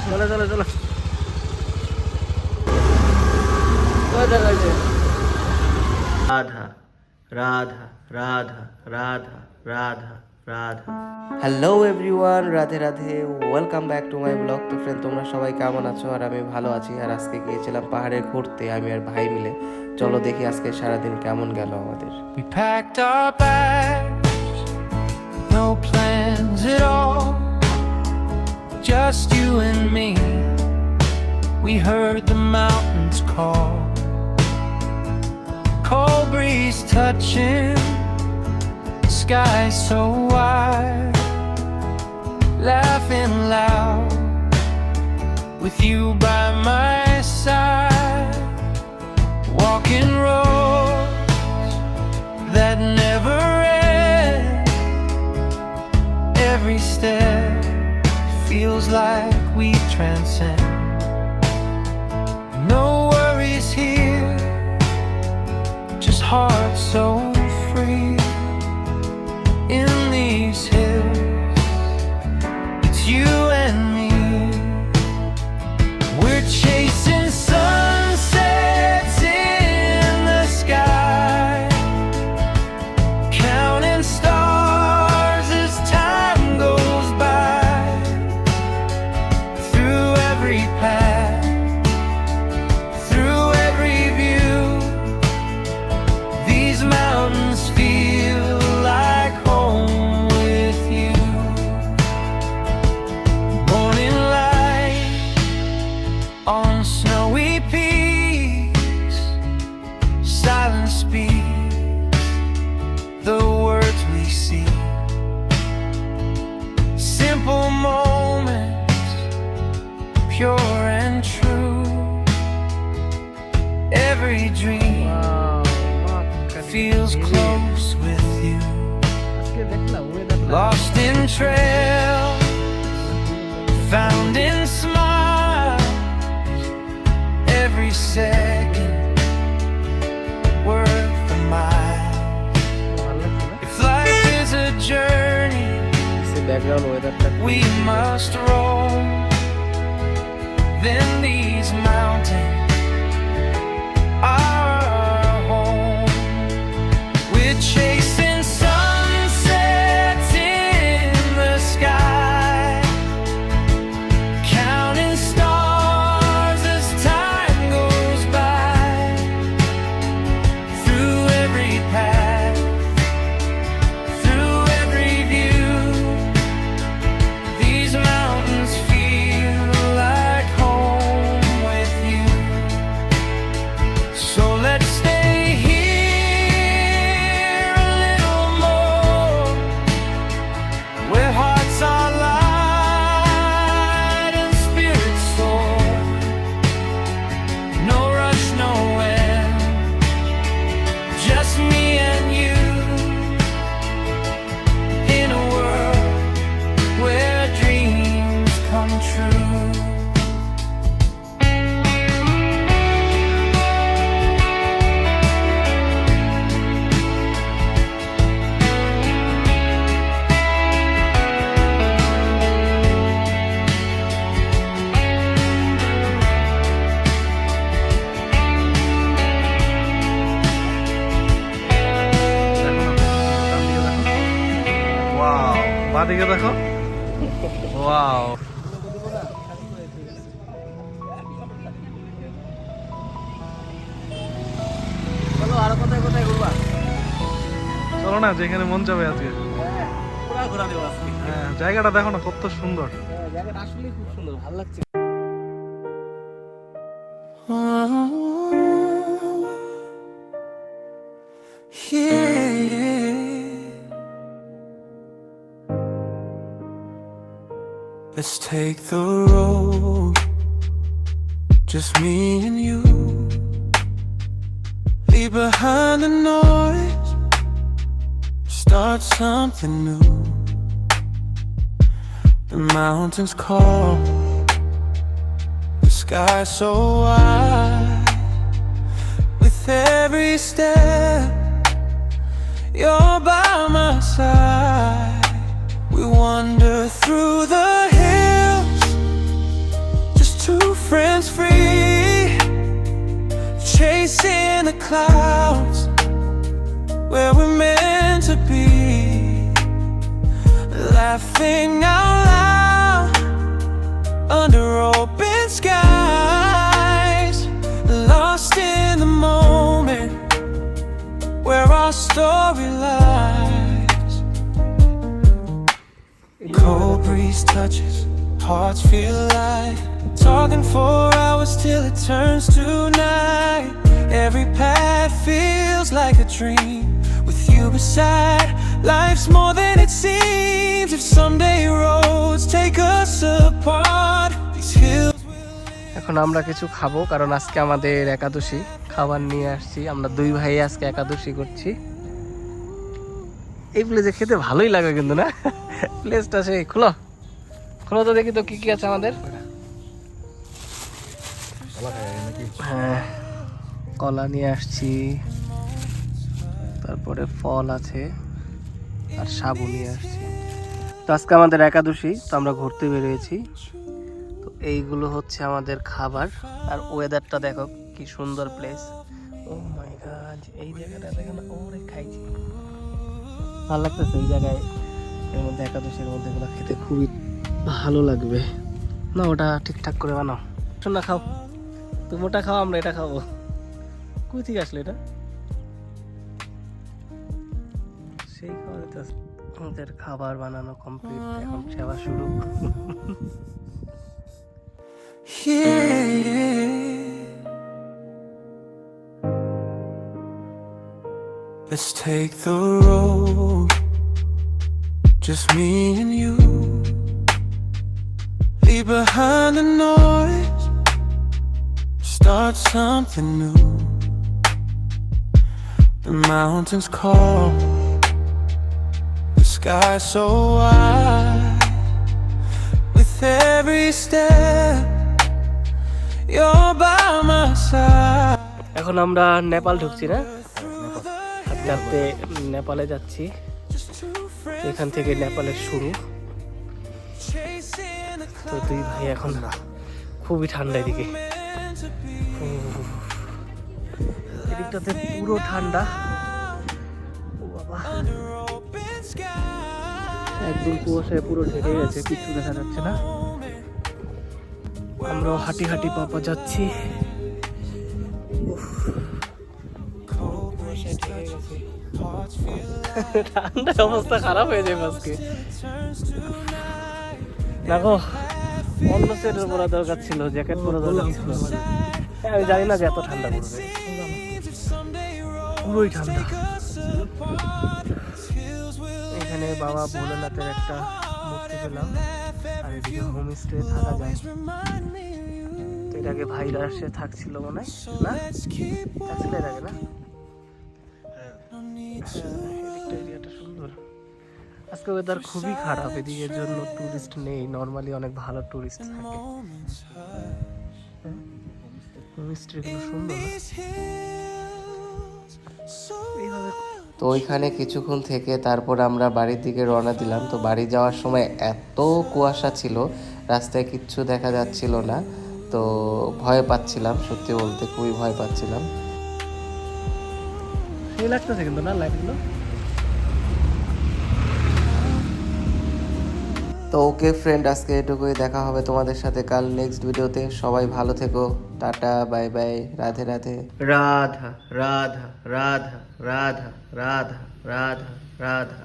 চলো চলো চলো। Radha Radha Radha Radha Radha Radha. Hello everyone, Radhe Radhe, welcome back to my blog. তো ফ্রেন্ড, তোমরা সবাই কেমন আছো? আর আমি ভালো আছি। আর আজকে গিয়েছিলাম পাহাড়ে ঘুরতে, আমি আর ভাই মিলে। চলো দেখি আজকে সারাদিন কেমন গেল আমাদের। We packed our bags, no plans at all, just you and me. We heard the mountains call, cold breeze touching, sky so wide, laughing loud with you by my side, walking roads that never end. Every step feels like we transcend. No worries here, just hearts so free. In these hills, it's you and me. We're chasing sunsets in the sky, counting stars as time goes by. Through every path, through every view, these mountains feel like home with you. Morning light on snowy peaks, silence speaks the words we see. Simple moments, pure and true. Every dream feels close with you. Lost in trail, found in smiles. Every second worth a mile. If life is a journey, we must roam. Then these mountains are our home. We're chasing sunsets in the sky, counting stars as time goes by. Through every path, through every view, these mountains feel like home with you. So let's stay here a little more, where hearts are light and spirits soar. No rush, no end, just me and you, in a world where dreams come true. Wow, বাদিকে দেখো। Wow, চলো আরো কোথায় কোথায় ঘুরবা? চলো না যেখানে মন যাবে আজকে। পুরা ঘোরা দেবো আজকে। হ্যাঁ, জায়গাটা দেখো না কত সুন্দর। জায়গাটা আসলেই খুব সুন্দর, ভালো লাগছে। Let's take the road, just me and you. Leave behind the noise, start something new. The mountains call, the sky so wide. With every step, you're by my side. We wander through the hills, clouds where we're meant to be, laughing out loud under open skies, lost in the moment where our story lies. Cold breeze touches, hearts feel light, talking for hours till it turns to night. Every path feels like a dream with you beside. Life's more than it seems if someday roads take us apart. These hills. এখন আমরা কিছু খাবো, কারণ আজকে আমাদের একাদশী। খাবার নিয়ে আসছি, আমরা দুই ভাই আজকে একাদশী করছি। এই প্লেসে খেতে ভালোই লাগে কিন্তু, না? প্লেসটা সেই খোলো খোলো তো, দেখি তো কি কি আছে আমাদের। হ্যাঁ, কলা নিয়ে আসছি, তারপরে ফল আছে, আর সাবু নিয়ে আসছি। তো আজকে আমাদের একাদশী, তো আমরা ঘুরতে বেরিয়েছি। তো এইগুলো হচ্ছে আমাদের খাবার, আর ওয়েদারটা দেখো কি সুন্দর প্লেস। ও মাই গড, এই জায়গাটা দেখো না, ওরে খাইছি, ভালো লাগতেছে এই জায়গায়। এর মধ্যে একাদশীর মধ্যে এগুলো খেতে খুবই ভালো লাগবে। না, ওটা ঠিকঠাক করে বানাও, শোন না, খাও তুমি ওটা খাও, আমরা এটা খাবো। কই থেকে আসলে এটা? সেই খাবার তো আমাদের খাবার বানানো কমপ্লিট, এখন সেবা শুরু। Let's take the road, just me and you. Leave behind the noise, start something new. The mountains call, the sky so wide. With every step, you're by my side. এখন আমরা নেপাল ঢুকছি, না? আজকে নেপালে যাচ্ছি, এখান থেকে নেপালের শুরু। তো দুই ভাই এখন খুবই ঠান্ডা, এদিকে এদিকটাতে পুরো ঠান্ডা। ও বাবা, একদম কুয়াশায় পুরো ঢেকে গেছে, কিছু দেখা যাচ্ছে না। আমরাও হাঁটি হাঁটি পাপা যাচ্ছি। ঠান্ডায় অবস্থা খারাপ হয়ে যাবে আজকে। দেখো, অন্য সেটের পরা দরকার ছিল, জ্যাকেট পরা দরকার ছিল। আমি জানি না যে এত ঠান্ডা পড়বে, পুরোই ঠান্ডা। এখানে বাবা ভোলেনাথের একটা মূর্তি পেলাম, আর এদিকে হোমস্টে থাকা যায়। তো এর আগে ভাইরা এসে থাকছিল মনে হয়, না? থাকছিল এর আগে, না? এরিয়াটা সুন্দর। আজকে ওয়েদার খুবই খারাপ, এদিকে এর জন্য টুরিস্ট নেই। নর্মালি অনেক ভালো টুরিস্ট থাকে। হোমস্টেগুলো সুন্দর, না? এইভাবে। তো ওইখানে কিছুক্ষণ থেকে তারপর আমরা বাড়ির দিকে রওনা দিলাম। তো বাড়ি যাওয়ার সময় এত কুয়াশা ছিল, রাস্তায় কিচ্ছু দেখা যাচ্ছিল না। তো ভয় পাচ্ছিলাম, সত্যি বলতে খুবই ভয় পাচ্ছিলাম। সেই লাগতেছে কিন্তু, না লাইটগুলো। তো ওকে ফ্রেন্ড, আজকে এটুকুই। দেখা হবে তোমাদের সাথে কাল নেক্সট ভিডিওতে। সবাই ভালো থেকো, tata, bye bye, Radhe Radhe. Radha Radha Radha Radha Radha Radha Radha.